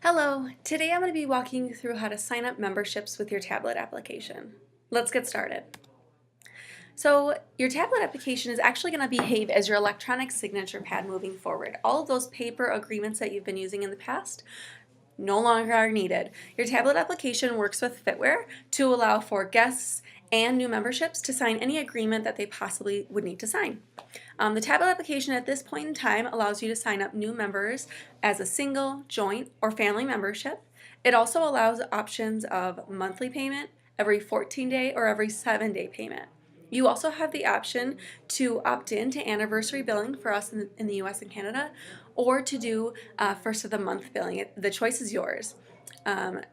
Hello, today I'm going to be walking you through how to sign up memberships with your tablet application. Let's get started. So your tablet application is actually going to behave as your electronic signature pad moving forward. All of those paper agreements that you've been using in the past no longer are needed. Your tablet application works with Fitware to allow for guests and new memberships to sign any agreement that they possibly would need to sign. The tablet application at this point in time allows you to sign up new members as a single, joint, or family membership. It also allows options of monthly payment, every 14-day, or every 7-day payment. You also have the option to opt in to anniversary billing for us in the US and Canada, or to do first of the month billing. The choice is yours.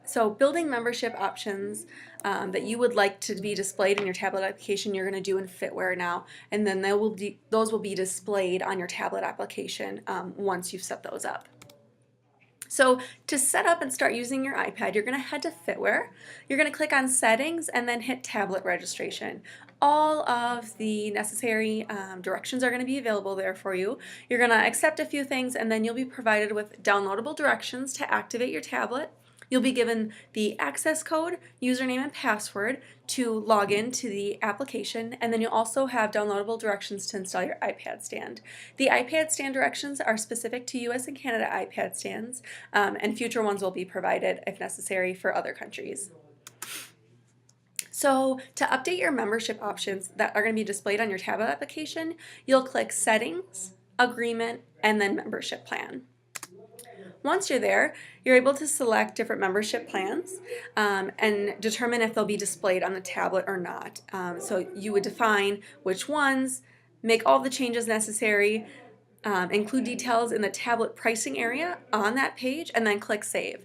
So building membership options that you would like to be displayed in your tablet application, you're going to do in Fitware now, and then those will be displayed on your tablet application once you've set those up. So to set up and start using your iPad, you're going to head to Fitware. You're going to click on Settings and then hit Tablet Registration. All of the necessary directions are going to be available there for you. You're going to accept a few things, and then you'll be provided with downloadable directions to activate your tablet. You'll be given the access code, username, and password to log into the application, and then you'll also have downloadable directions to install your iPad stand. The iPad stand directions are specific to US and Canada iPad stands, and future ones will be provided if necessary for other countries. So to update your membership options that are going to be displayed on your tablet application, you'll click Settings, Agreement, and then Membership Plan. Once you're there, you're able to select different membership plans and determine if they'll be displayed on the tablet or not. So you would define which ones, make all the changes necessary, include details in the tablet pricing area on that page, and then click Save.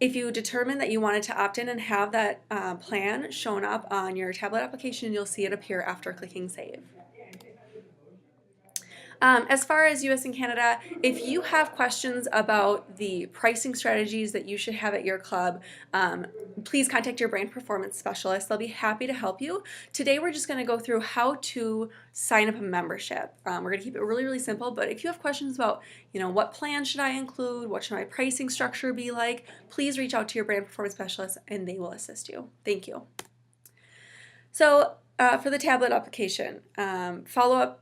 If you determine that you wanted to opt in and have that plan shown up on your tablet application, you'll see it appear after clicking Save. As far as US and Canada, if you have questions about the pricing strategies that you should have at your club, please contact your brand performance specialist. They'll be happy to help you. Today we're just going to go through how to sign up a membership. We're going to keep it really, really simple, but if you have questions about, what plan should I include, what should my pricing structure be like, please reach out to your brand performance specialist and they will assist you. Thank you. So for the tablet application, follow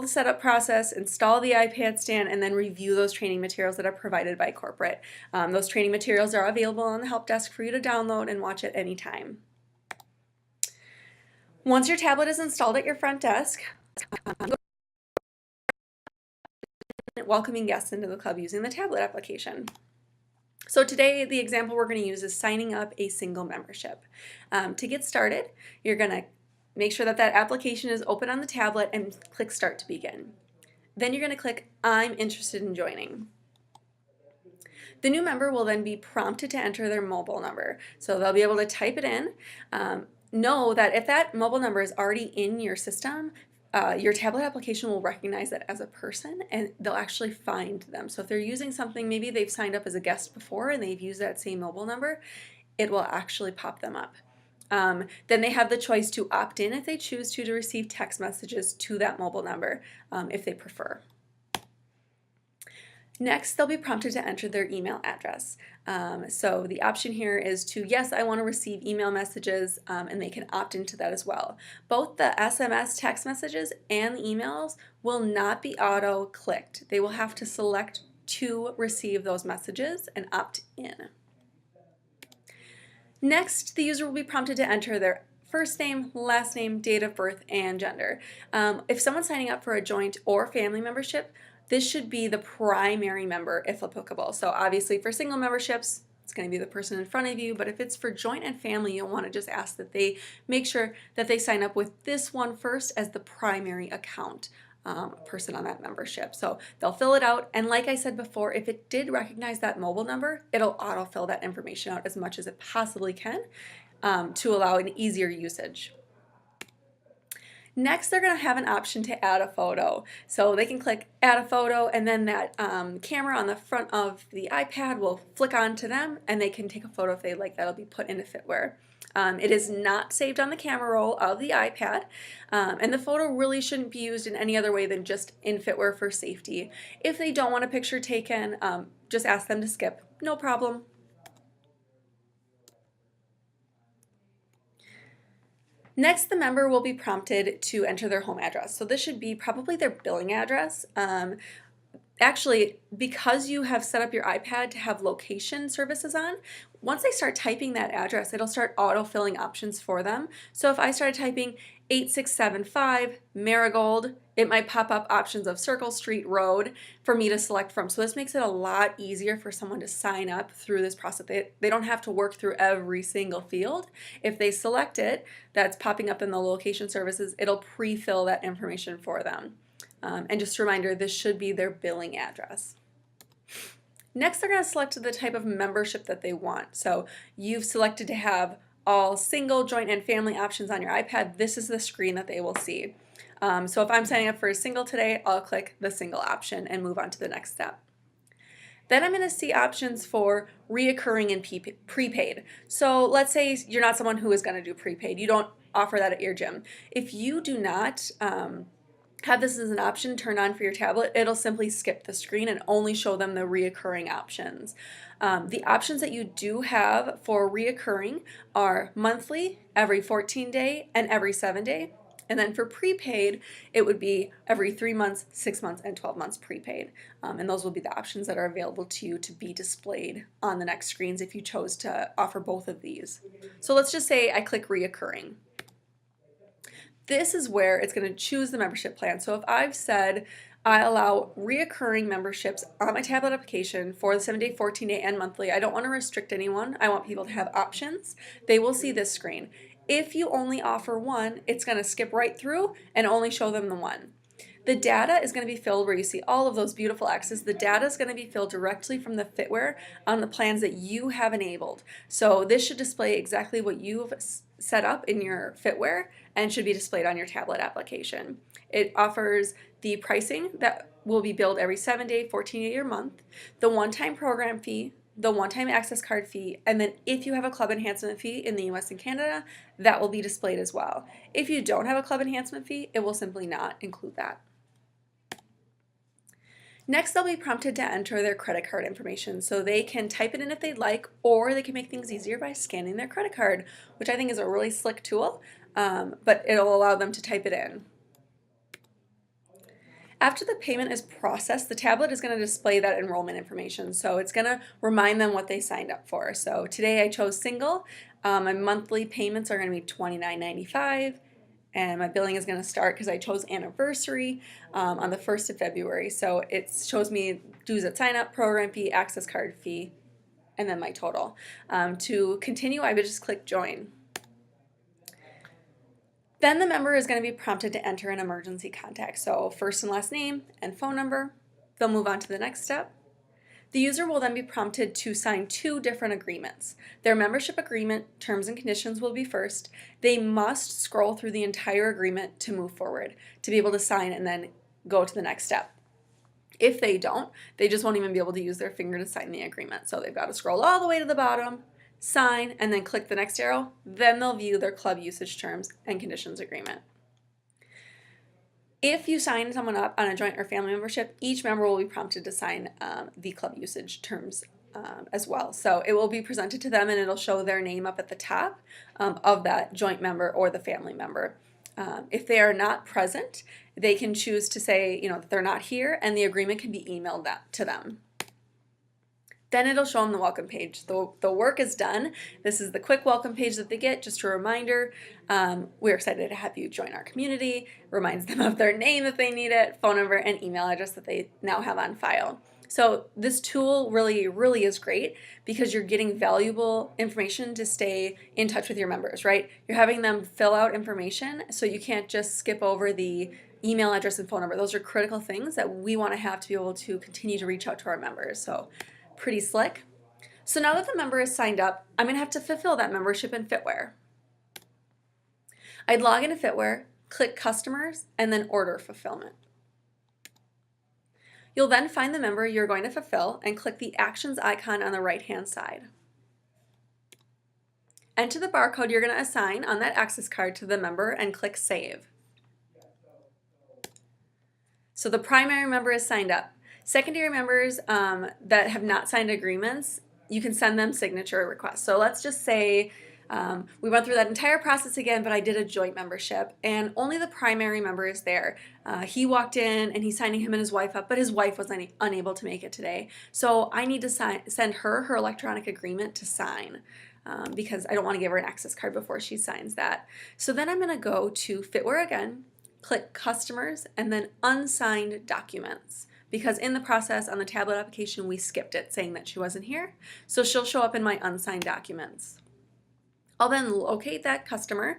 the setup process, install the iPad stand, and then review those training materials that are provided by corporate. Those training materials are available on the help desk for you to download and watch at any time. Once your tablet is installed at your front desk, welcoming guests into the club using the tablet application. So today, the example we're going to use is signing up a single membership. To get started, you're going to make sure that application is open on the tablet and click Start to begin. Then you're going to click I'm interested in joining. The new member will then be prompted to enter their mobile number. So they'll be able to type it in. Know that if that mobile number is already in your system, your tablet application will recognize that as a person and they'll actually find them. So if they're using something, maybe they've signed up as a guest before and they've used that same mobile number, it will actually pop them up. Then they have the choice to opt in if they choose to receive text messages to that mobile number if they prefer. Next, they'll be prompted to enter their email address. So the option here is to, yes, I want to receive email messages, and they can opt into that as well. Both the SMS text messages and the emails will not be auto-clicked. They will have to select to receive those messages and opt in. Next, the user will be prompted to enter their first name, last name, date of birth, and gender. If someone's signing up for a joint or family membership, this should be the primary member if applicable. So obviously for single memberships, it's going to be the person in front of you, but if it's for joint and family, you'll want to just ask that they make sure that they sign up with this one first as the primary account person on that membership. So they'll fill it out, and like I said before, if it did recognize that mobile number, it'll autofill that information out as much as it possibly can to allow an easier usage. Next, they're going to have an option to add a photo. So they can click add a photo, and then that camera on the front of the iPad will flick on to them and they can take a photo if they like. That'll be put into Fitware. It is not saved on the camera roll of the iPad, and the photo really shouldn't be used in any other way than just in Fitware for safety. If they don't want a picture taken, just ask them to skip. No problem. Next, the member will be prompted to enter their home address. So this should be probably their billing address. Actually, because you have set up your iPad to have location services on, once they start typing that address, it'll start auto-filling options for them. So if I started typing 8675 Marigold, it might pop up options of Circle Street Road for me to select from. So this makes it a lot easier for someone to sign up through this process. They don't have to work through every single field. If they select it, that's popping up in the location services, it'll pre-fill that information for them. And just a reminder, this should be their billing address. Next, they're going to select the type of membership that they want. So you've selected to have all single, joint, and family options on your iPad. This is the screen that they will see. So if I'm signing up for a single today, I'll click the single option and move on to the next step. Then I'm going to see options for reoccurring and prepaid. So let's say you're not someone who is going to do prepaid. You don't offer that at your gym. If you do not have this as an option turned on for your tablet, it'll simply skip the screen and only show them the reoccurring options. The options that you do have for reoccurring are monthly, every 14-day, and every 7-day. And then for prepaid, it would be every 3 months, 6 months, and 12 months prepaid. And those will be the options that are available to you to be displayed on the next screens if you chose to offer both of these. So let's just say I click reoccurring. This is where it's going to choose the membership plan. So if I've said I allow reoccurring memberships on my tablet application for the 7-day, 14-day, and monthly, I don't want to restrict anyone. I want people to have options. They will see this screen. If you only offer one, it's going to skip right through and only show them the one. The data is going to be filled where you see all of those beautiful X's. The data is going to be filled directly from the Fitware on the plans that you have enabled. So this should display exactly what you've set up in your Fitware and should be displayed on your tablet application. It offers the pricing that will be billed every 7-day, 14-day, or month, the one-time program fee, the one-time access card fee, and then if you have a club enhancement fee in the US and Canada, that will be displayed as well. If you don't have a club enhancement fee, it will simply not include that. Next, they'll be prompted to enter their credit card information, so they can type it in if they'd like, or they can make things easier by scanning their credit card, which I think is a really slick tool, but it'll allow them to type it in. After the payment is processed, the tablet is going to display that enrollment information, so it's going to remind them what they signed up for. So today I chose single. My monthly payments are going to be $29.95. And my billing is going to start because I chose anniversary on the 1st of February. So it shows me dues at sign up, program fee, access card fee, and then my total. To continue, I would just click join. Then the member is going to be prompted to enter an emergency contact. So first and last name and phone number. They'll move on to the next step. The user will then be prompted to sign 2 different agreements. Their membership agreement terms and conditions will be first. They must scroll through the entire agreement to move forward, to be able to sign and then go to the next step. If they don't, they just won't even be able to use their finger to sign the agreement. So they've got to scroll all the way to the bottom, sign, and then click the next arrow. Then they'll view their club usage terms and conditions agreement. If you sign someone up on a joint or family membership, each member will be prompted to sign the club usage terms as well. So it will be presented to them and it'll show their name up at the top of that joint member or the family member. If they are not present, they can choose to say, that they're not here, and the agreement can be emailed to them. Then it'll show them the welcome page. The work is done. This is the quick welcome page that they get. Just a reminder, we're excited to have you join our community. Reminds them of their name if they need it, phone number, and email address that they now have on file. So this tool really is great because you're getting valuable information to stay in touch with your members, right? You're having them fill out information, so you can't just skip over the email address and phone number. Those are critical things that we want to have to be able to continue to reach out to our members. So pretty slick. So now that the member is signed up, I'm going to have to fulfill that membership in Fitware. I'd log into Fitware, click Customers, and then Order Fulfillment. You'll then find the member you're going to fulfill and click the Actions icon on the right-hand side. Enter the barcode you're going to assign on that access card to the member and click Save. So the primary member is signed up. Secondary members that have not signed agreements, you can send them signature requests. So let's just say We went through that entire process again, but I did a joint membership, and only the primary member is there. He walked in and he's signing him and his wife up, but his wife was unable to make it today. So I need to send her electronic agreement to sign. Because I don't want to give her an access card before she signs that. So then I'm going to go to Fitware again, click Customers, and then Unsigned Documents. Because in the process on the tablet application, we skipped it saying that she wasn't here. So she'll show up in my unsigned documents. I'll then locate that customer.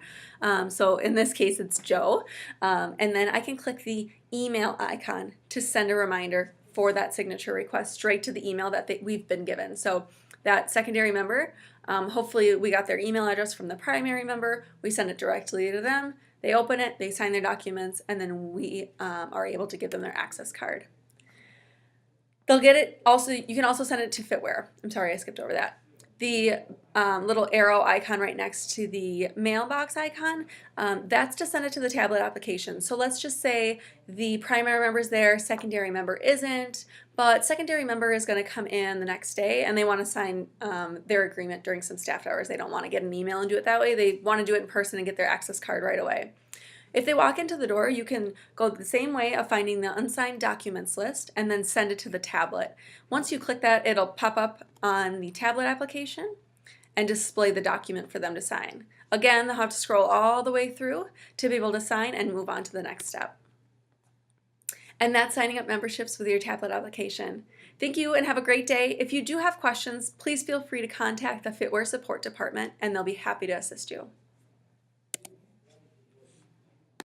So in this case, it's Joe. And then I can click the email icon to send a reminder for that signature request straight to the email that we've been given. So that secondary member, hopefully we got their email address from the primary member. We send it directly to them. They open it, they sign their documents, and then we are able to give them their access card. They'll get it also, you can also send it to Fitware. I'm sorry, I skipped over that. The little arrow icon right next to the mailbox icon, that's to send it to the tablet application. So let's just say the primary member is there, secondary member isn't, but secondary member is going to come in the next day and they want to sign their agreement during some staff hours. They don't want to get an email and do it that way. They want to do it in person and get their access card right away. If they walk into the door, you can go the same way of finding the unsigned documents list and then send it to the tablet. Once you click that, it'll pop up on the tablet application and display the document for them to sign. Again, they'll have to scroll all the way through to be able to sign and move on to the next step. And that's signing up memberships with your tablet application. Thank you and have a great day. If you do have questions, please feel free to contact the Fitware support department and they'll be happy to assist you.